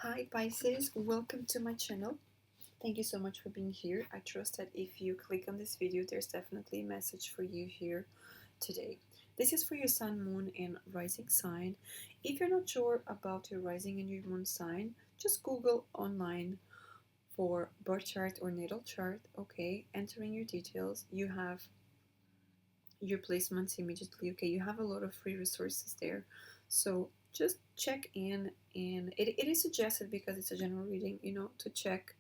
Hi Pisces, welcome to my channel. Thank you so much for being here. I trust that if you click on this video, there's definitely a message for you here today. This is for your sun, moon, and rising sign. If you're not sure about your rising and your moon sign, just Google online for birth chart or natal chart. Okay, entering your details, you have your placements immediately. Okay, you have a lot of free resources there, so just check in. And it is suggested, because it's a general reading, to check,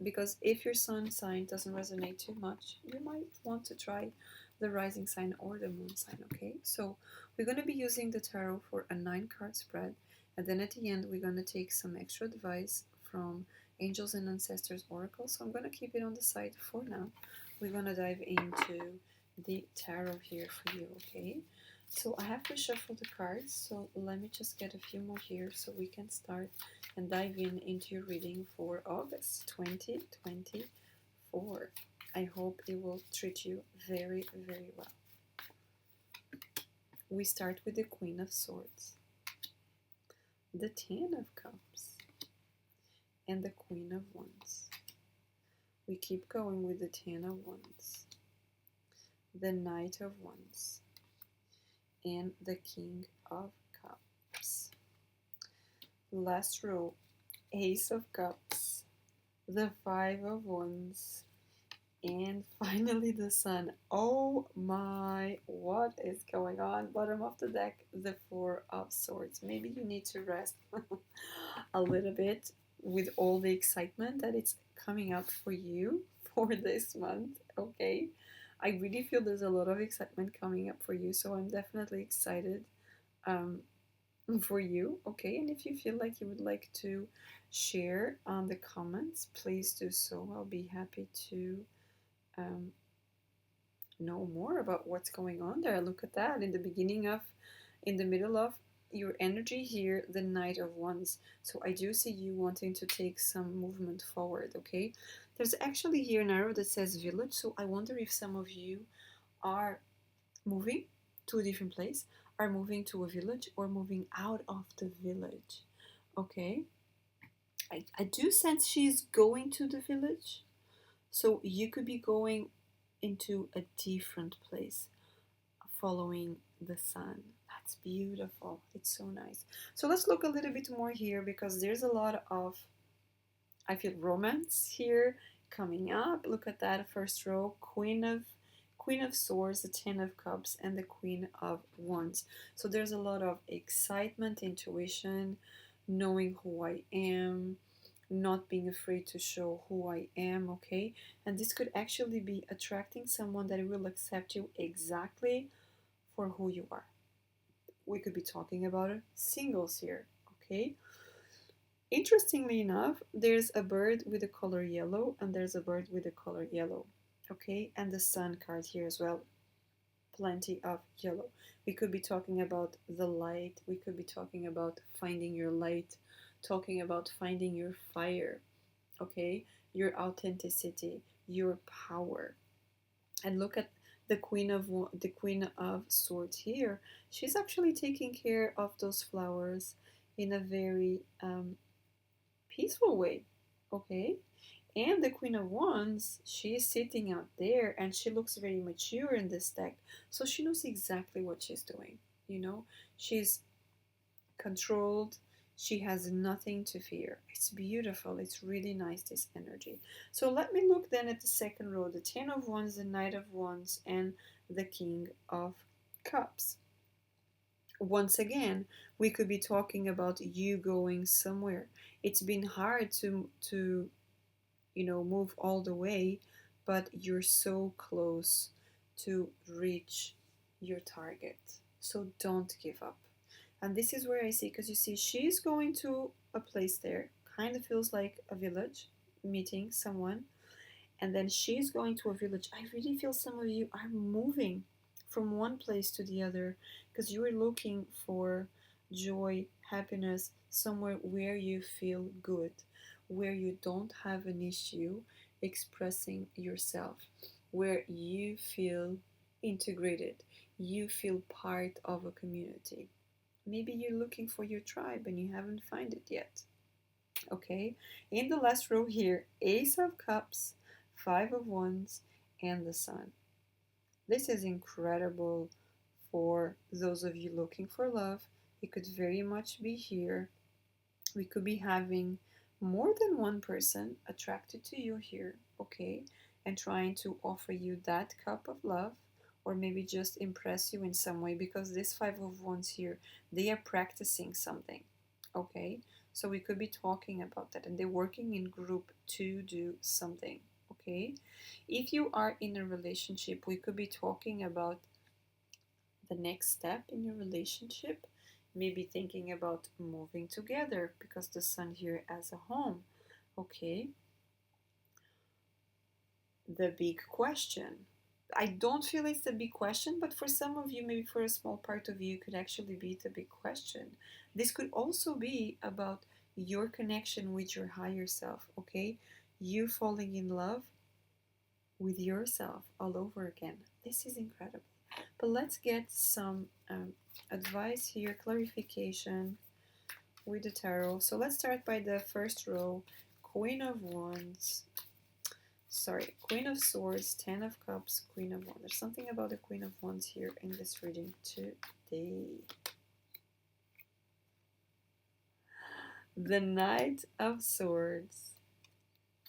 because if your sun sign doesn't resonate too much, you might want to try the rising sign or the moon sign. Okay, so we're going to be using the tarot for a 9 card spread, and then at the end we're going to take some extra advice from angels and ancestors oracle. So I'm going to keep it on the side for now. We're going to dive into the tarot here for you. Okay, so I have reshuffled the cards, so let me just get a few more here so we can start and dive into your reading for August 2024. I hope it will treat you very, very well. We start with the Queen of Swords, the Ten of Cups, and the Queen of Wands. We keep going with the Ten of Wands, the Knight of Wands, and the King of Cups. Last row, Ace of Cups, the Five of Wands, and finally the Sun. Oh my, what is going on? Bottom of the deck, the Four of Swords. Maybe you need to rest a little bit with all the excitement that it's coming up for you for this month. Okay, I really feel there's a lot of excitement coming up for you, so I'm definitely excited for you. Okay, and if you feel like you would like to share on the comments, please do so. I'll be happy to um, know more about what's going on there. Look at that, in the middle of your energy here, the Knight of Wands. So I do see you wanting to take some movement forward. Okay, there's actually here an arrow that says village, so I wonder if some of you are moving to a different place, are moving to a village, or moving out of the village. Okay, I do sense she's going to the village, so you could be going into a different place following the sun. That's beautiful. It's so nice. So let's look a little bit more here, because there's a lot of, I feel, romance here coming up. Look at that first row, Queen of Swords, the Ten of Cups, and the Queen of Wands. So there's a lot of excitement, intuition, knowing who I am, not being afraid to show who I am. Okay, and this could actually be attracting someone that will accept you exactly for who you are. We could be talking about singles here. Okay, interestingly enough, there's a bird with the color yellow, and there's a bird with the color yellow. Okay, and the Sun card here as well. Plenty of yellow. We could be talking about the light. We could be talking about finding your light, talking about finding your fire. Okay, your authenticity, your power. And look at the Queen of Swords here. She's actually taking care of those flowers in a very peaceful way. Okay, and the Queen of Wands, she is sitting out there, and she looks very mature in this deck, so she knows exactly what she's doing. She's controlled. She has nothing to fear. It's beautiful. It's really nice, this energy. So let me look then at the second row, the Ten of Wands, the Knight of Wands, and the King of Cups. Once again, we could be talking about you going somewhere. It's been hard to move all the way, but you're so close to reach your target. So don't give up. And this is where I see, because you see, she's going to a place there, kind of feels like a village, meeting someone, and then she's going to a village. I really feel some of you are moving from one place to the other, because you are looking for joy, happiness, somewhere where you feel good, where you don't have an issue expressing yourself, where you feel integrated, you feel part of a community. Maybe you're looking for your tribe and you haven't found it yet. Okay, in the last row here, Ace of Cups, Five of Wands, and the Sun. This is incredible for those of you looking for love. It could very much be here. We could be having more than one person attracted to you here, okay, and trying to offer you that cup of love, or maybe just impress you in some way, because this Five of Wands here, they are practicing something, okay. So we could be talking about that, and they're working in group to do something, okay. If you are in a relationship, we could be talking about the next step in your relationship, maybe thinking about moving together, because the Sun here as a home, okay. The big question, I don't feel it's the big question, but for some of you, maybe for a small part of you, it could actually be the big question. This could also be about your connection with your higher self, okay, you falling in love with yourself all over again. This is incredible. But let's get some advice here, clarification with the tarot. So let's start by the first row. Queen of Wands. Sorry, Queen of Swords, Ten of Cups, Queen of Wands. There's something about the Queen of Wands here in this reading today. The Knight of Swords,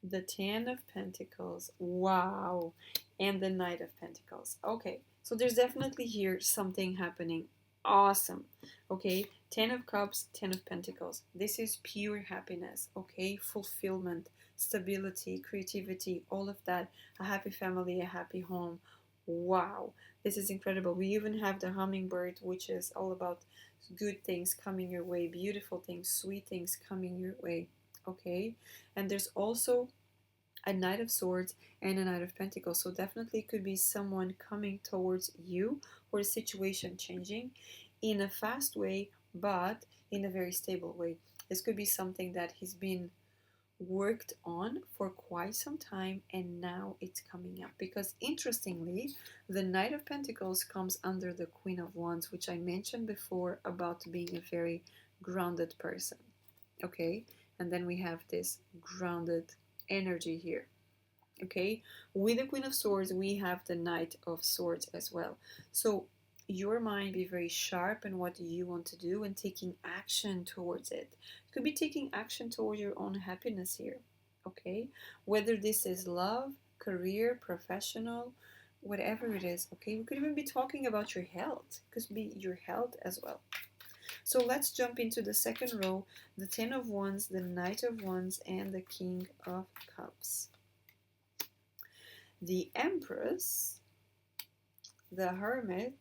the Ten of Pentacles, wow, and the Knight of Pentacles. Okay, so there's definitely here something happening. Awesome. Okay, Ten of Cups, Ten of Pentacles. This is pure happiness, okay, fulfillment, stability, creativity, all of that. A happy family, a happy home. Wow, this is incredible. We even have the hummingbird, which is all about good things coming your way, beautiful things, sweet things coming your way, okay. And there's also a Knight of Swords and a Knight of Pentacles. So definitely could be someone coming towards you, or a situation changing in a fast way, but in a very stable way. This could be something that has been worked on for quite some time, and now it's coming up. Because interestingly, the Knight of Pentacles comes under the Queen of Wands, which I mentioned before about being a very grounded person, okay. And then we have this grounded energy here, okay. With the Queen of Swords, we have the Knight of Swords as well. So your mind be very sharp in what you want to do and taking action towards it. You could be taking action towards your own happiness here, okay. Whether this is love, career, professional, whatever it is, okay. We could even be talking about your health. It could be your health as well. So let's jump into the second row, the Ten of Wands, the Knight of Wands, and the King of Cups. The Empress, the Hermit,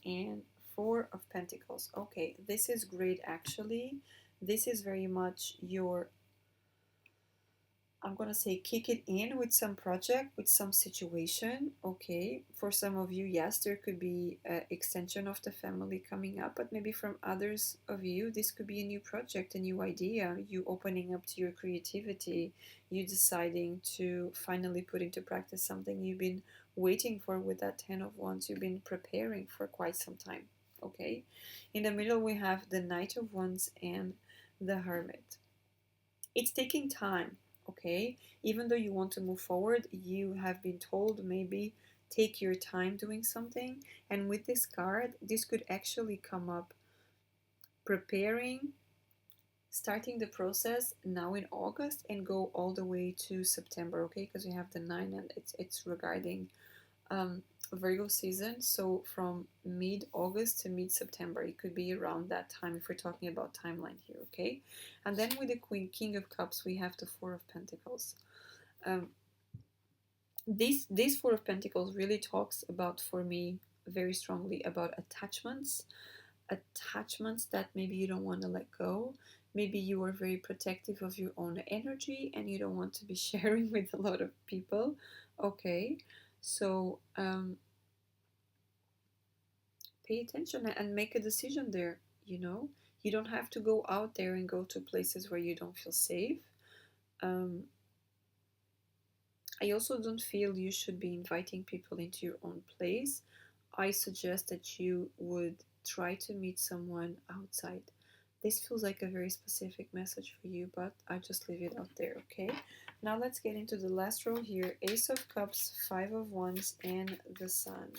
and Four of Pentacles. Okay, this is great actually. This is very much your, I'm gonna say, kick it in with some project, with some situation, okay. For some of you, yes, there could be an extension of the family coming up, but maybe from others of you, this could be a new project, a new idea, you opening up to your creativity, you deciding to finally put into practice something you've been waiting for with that Ten of Wands, you've been preparing for quite some time, okay. In the middle, we have the Knight of Wands and the Hermit. It's taking time, okay. Even though you want to move forward, you have been told maybe take your time doing something. And with this card, this could actually come up preparing, starting the process now in August and go all the way to September, okay, because we have the 9 and it's regarding Virgo season. So from mid-August to mid-September, it could be around that time if we're talking about timeline here, okay. And then with the King of Cups, we have the Four of Pentacles. This Four of Pentacles really talks about, for me, very strongly about attachments that maybe you don't want to let go. Maybe you are very protective of your own energy and you don't want to be sharing with a lot of people, okay. So pay attention and make a decision there, you know. You don't have to go out there and go to places where you don't feel safe. I also don't feel you should be inviting people into your own place. I suggest that you would try to meet someone outside. This feels like a very specific message for you, but I just leave it out there, okay? Now let's get into the last row here. Ace of Cups, Five of Wands, and the Sun.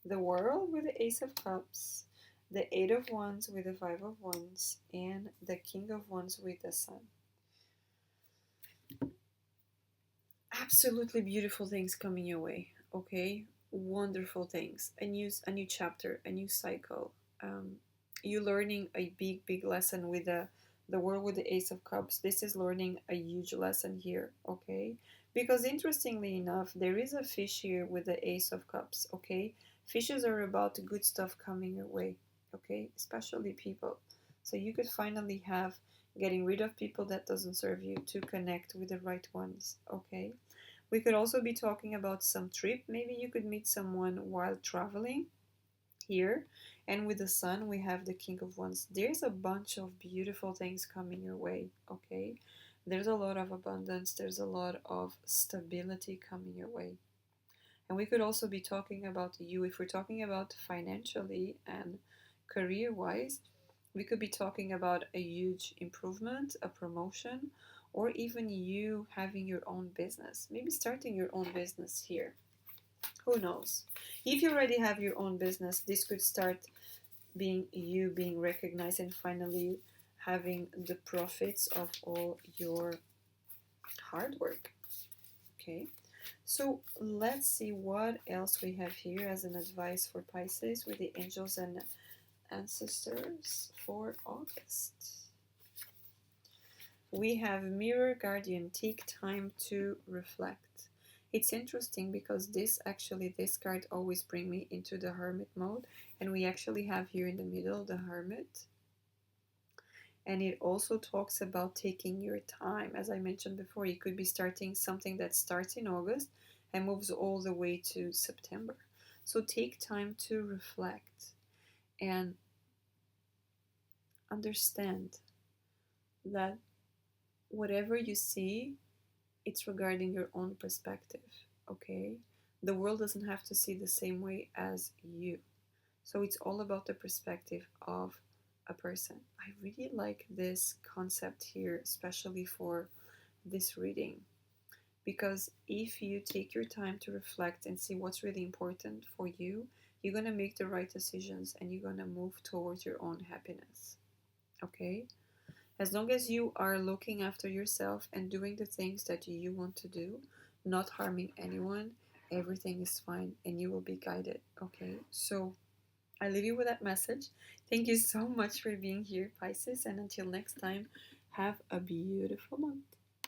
The World with the Ace of Cups, the Eight of Wands with the Five of Wands, and the King of Wands with the Sun. Absolutely beautiful things coming your way, okay? Wonderful things. A new chapter, a new cycle. You learning a big lesson with the World with the Ace of Cups. This is learning a huge lesson here, okay? Because interestingly enough, there is a fish here with the Ace of Cups, okay? Fishes are about good stuff coming your way, okay? Especially people. So you could finally have getting rid of people that doesn't serve you to connect with the right ones, okay? We could also be talking about some trip. Maybe you could meet someone while traveling here. And with the Sun, we have the King of Wands. There's a bunch of beautiful things coming your way, okay? There's a lot of abundance. There's a lot of stability coming your way. And we could also be talking about you. If we're talking about financially and career-wise, we could be talking about a huge improvement, a promotion, or even you having your own business. Maybe starting your own business here. Who knows? If you already have your own business, this could start being you being recognized and finally having the profits of all your hard work. Okay, so let's see what else we have here as an advice for Pisces with the angels and ancestors for August. We have Mirror Guardian, take time to reflect. It's interesting because this card always bring me into the Hermit mode, and we actually have here in the middle the Hermit. And it also talks about taking your time. As I mentioned before, you could be starting something that starts in August and moves all the way to September. So take time to reflect and understand that whatever you see, it's regarding your own perspective, okay? The world doesn't have to see the same way as you. So it's all about the perspective of a person. I really like this concept here, especially for this reading, because if you take your time to reflect and see what's really important for you, you're going to make the right decisions and you're going to move towards your own happiness, okay? As long as you are looking after yourself and doing the things that you want to do, not harming anyone, everything is fine and you will be guided, okay? So I leave you with that message. Thank you so much for being here, Pisces, and until next time, have a beautiful month.